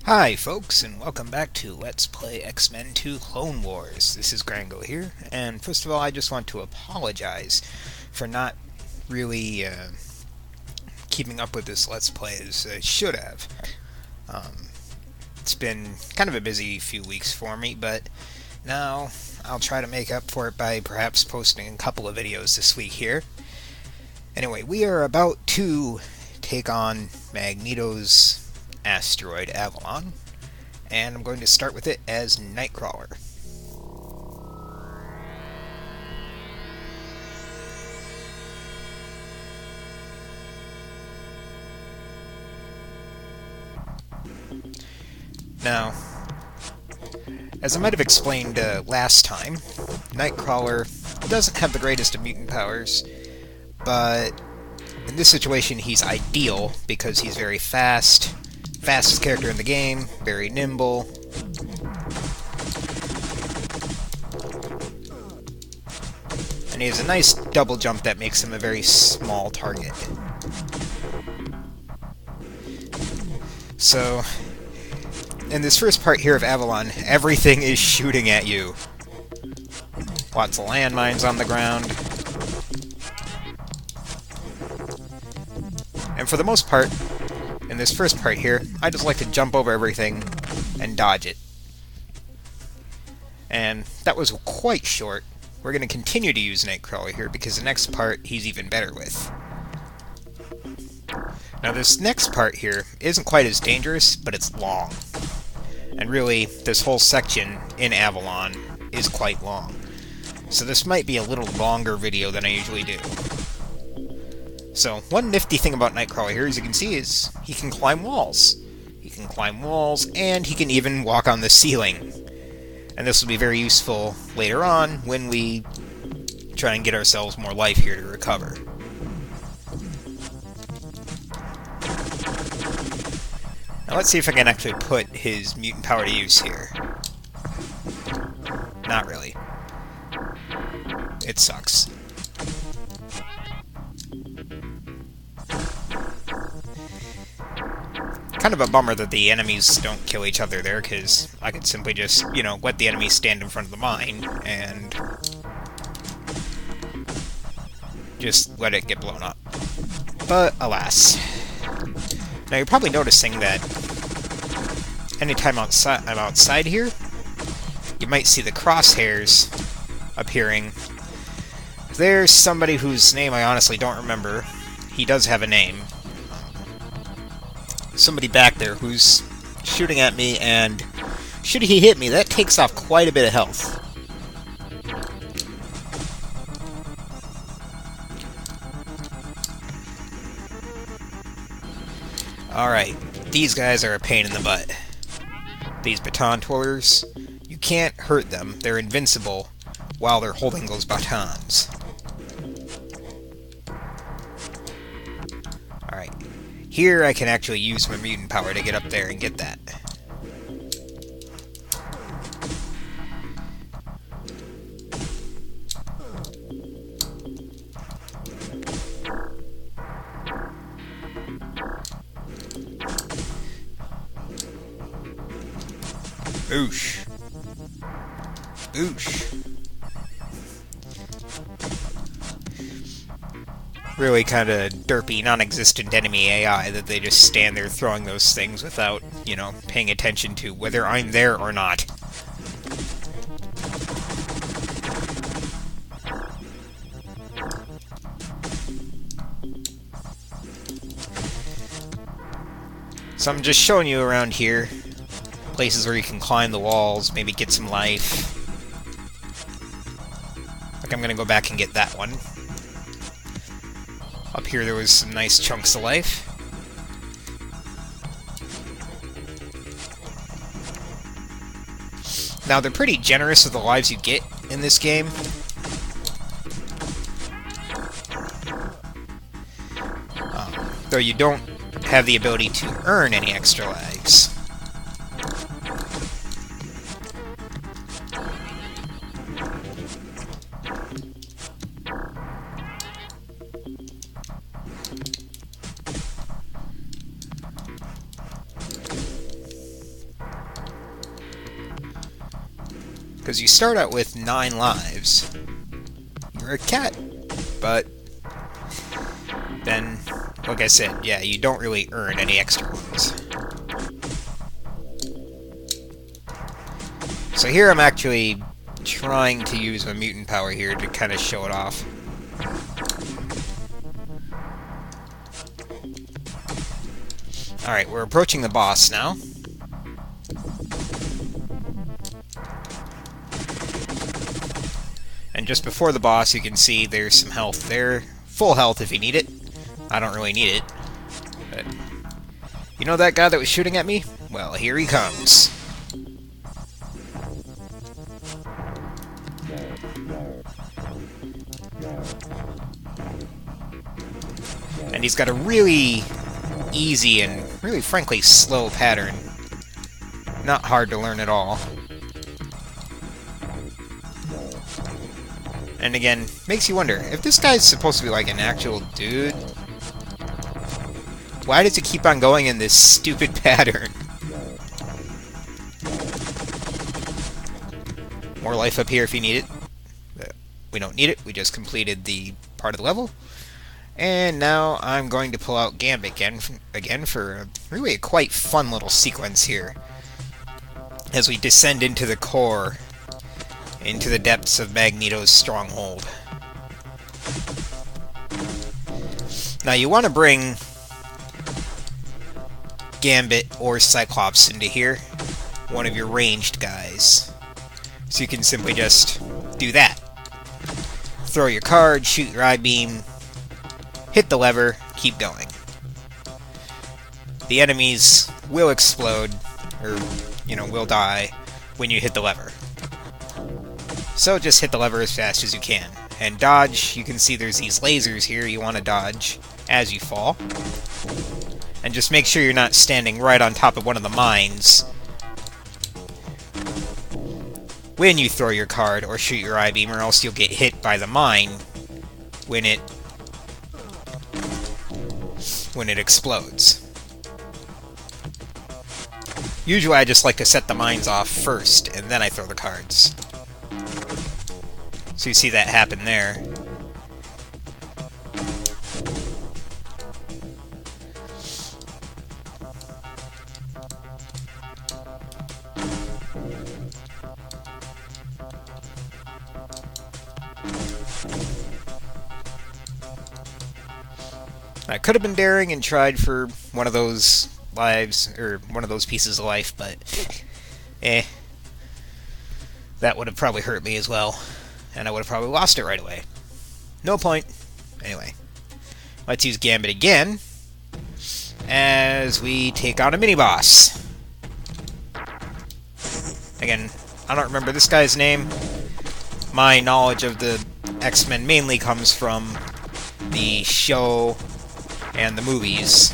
Hi folks, and welcome back to Let's Play X-Men 2 Clone Wars. This is Grango here, and first of all I just want to apologize for not really keeping up with this Let's Play as I should have. It's been kind of a busy few weeks for me, but now I'll try to make up for it by perhaps posting a couple of videos this week here. Anyway, we are about to take on Magneto's asteroid Avalon, and I'm going to start with it as Nightcrawler. Now, as I might have explained last time, Nightcrawler doesn't have the greatest of mutant powers, but in this situation he's ideal because he's very fast, fastest character in the game, very nimble. And he has a nice double jump that makes him a very small target. So, in this first part here of Avalon, everything is shooting at you. Lots of landmines on the ground. And for the most part, in this first part here, I just like to jump over everything and dodge it. And that was quite short. We're going to continue to use Nightcrawler here because the next part he's even better with. Now this next part here isn't quite as dangerous, but it's long. And really, this whole section in Avalon is quite long. So this might be a little longer video than I usually do. So, one nifty thing about Nightcrawler here, as you can see, is he can climb walls. He can climb walls, and he can even walk on the ceiling. And this will be very useful later on when we try and get ourselves more life here to recover. Now let's see if I can actually put his mutant power to use here. Not really. It sucks. Kind of a bummer that the enemies don't kill each other there, because I could simply just, let the enemy stand in front of the mine and just let it get blown up. But alas. Now you're probably noticing that anytime I'm outside here, you might see the crosshairs appearing. There's somebody whose name I honestly don't remember. He does have a name. Somebody back there who's shooting at me, and should he hit me, that takes off quite a bit of health. Alright, these guys are a pain in the butt. These baton twirlers, you can't hurt them. They're invincible while they're holding those batons. Alright. Here I can actually use my mutant power to get up there and get that. Oosh. Oosh. Really kind of derpy, non-existent enemy AI that they just stand there throwing those things without, paying attention to whether I'm there or not. So I'm just showing you around here, places where you can climb the walls, maybe get some life. Like I'm gonna go back and get that one. Up here there was some nice chunks of life. Now they're pretty generous with the lives you get in this game. Though you don't have the ability to earn any extra lives. Because you start out with 9 lives. You're a cat. But then, like I said, yeah, you don't really earn any extra ones. So here I'm actually trying to use my mutant power here to kind of show it off. Alright, we're approaching the boss now. And just before the boss, you can see there's some health there. Full health if you need it. I don't really need it. But you know that guy that was shooting at me? Well, here he comes. And he's got a really easy and really, frankly, slow pattern. Not hard to learn at all. And again, makes you wonder, if this guy's supposed to be like an actual dude, why does it keep on going in this stupid pattern? More life up here if you need it. But we don't need it, we just completed the part of the level. And now I'm going to pull out Gambit again for really a quite fun little sequence here. As we descend into the core, into the depths of Magneto's stronghold. Now you want to bring Gambit or Cyclops into here, one of your ranged guys. So you can simply just do that. Throw your card, shoot your I-beam, hit the lever, keep going. The enemies will explode, or, will die when you hit the lever. So just hit the lever as fast as you can. And dodge, you can see there's these lasers here you want to dodge as you fall. And just make sure you're not standing right on top of one of the mines when you throw your card or shoot your I-beam, or else you'll get hit by the mine when it explodes. Usually I just like to set the mines off first, and then I throw the cards. So you see that happen there. I could have been daring and tried for one of those lives, or one of those pieces of life, but that would have probably hurt me as well. And I would have probably lost it right away. No point. Anyway, let's use Gambit again as we take on a mini-boss. Again, I don't remember this guy's name. My knowledge of the X-Men mainly comes from the show and the movies.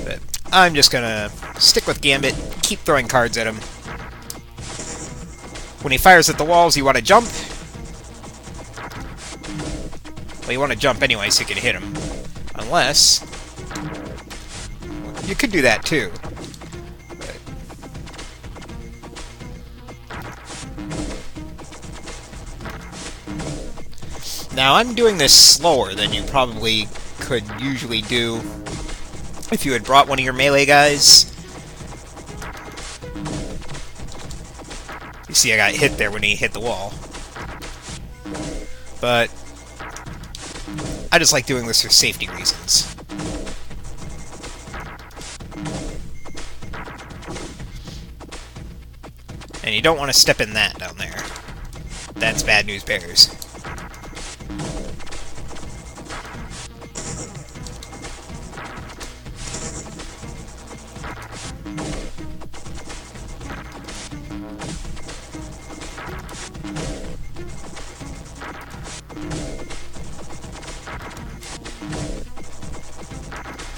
But I'm just gonna stick with Gambit, keep throwing cards at him. When he fires at the walls, you want to jump. Well, you want to jump anyway so you can hit him. Unless you could do that too. But now, I'm doing this slower than you probably could usually do if you had brought one of your melee guys. You see I got hit there when he hit the wall. But I just like doing this for safety reasons. And you don't want to step in that down there. That's bad news bears.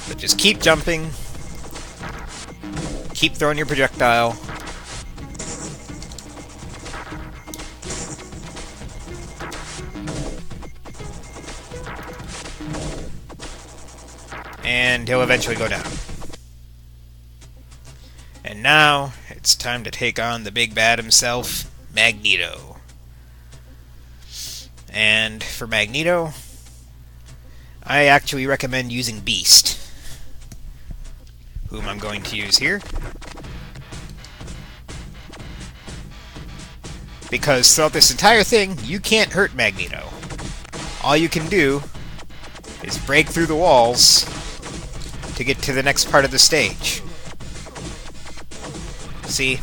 But just keep jumping. Keep throwing your projectile. And he'll eventually go down. And now, it's time to take on the big bad himself, Magneto. And for Magneto, I actually recommend using Beast, whom I'm going to use here. Because throughout this entire thing, you can't hurt Magneto. All you can do is break through the walls to get to the next part of the stage. See?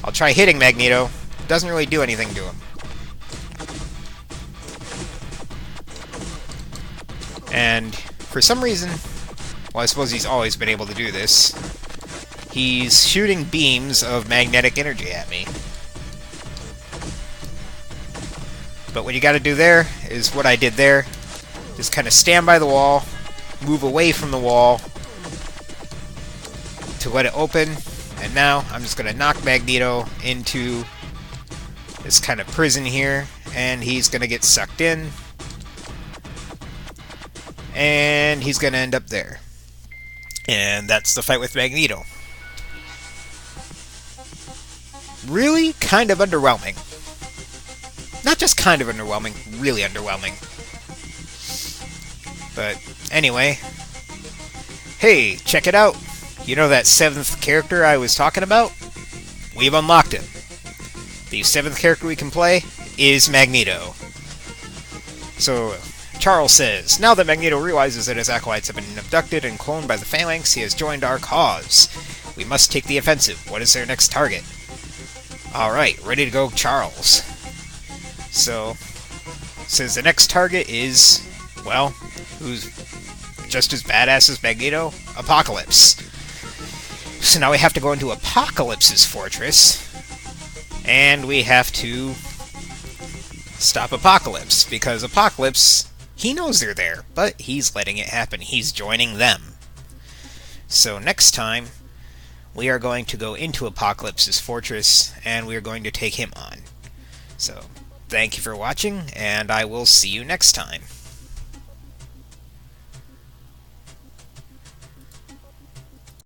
I'll try hitting Magneto. Doesn't really do anything to him. And for some reason, well, I suppose he's always been able to do this, he's shooting beams of magnetic energy at me. But what you gotta do there is what I did there. Just kind of stand by the wall, move away from the wall to let it open, and now I'm just gonna knock Magneto into this kind of prison here, and he's gonna get sucked in, and he's gonna end up there. And that's the fight with Magneto. Really kind of underwhelming. Not just kind of underwhelming, really underwhelming. But anyway, hey, check it out. You know that 7th character I was talking about? We've unlocked him. The 7th character we can play is Magneto. So, Charles says, now that Magneto realizes that his acolytes have been abducted and cloned by the Phalanx, he has joined our cause. We must take the offensive. What is their next target? Alright, ready to go, Charles. So, says the next target is, well, who's just as badass as Magneto? Apocalypse. So now we have to go into Apocalypse's fortress, and we have to stop Apocalypse, because Apocalypse, he knows they're there, but he's letting it happen. He's joining them. So next time, we are going to go into Apocalypse's fortress, and we are going to take him on. So, thank you for watching, and I will see you next time.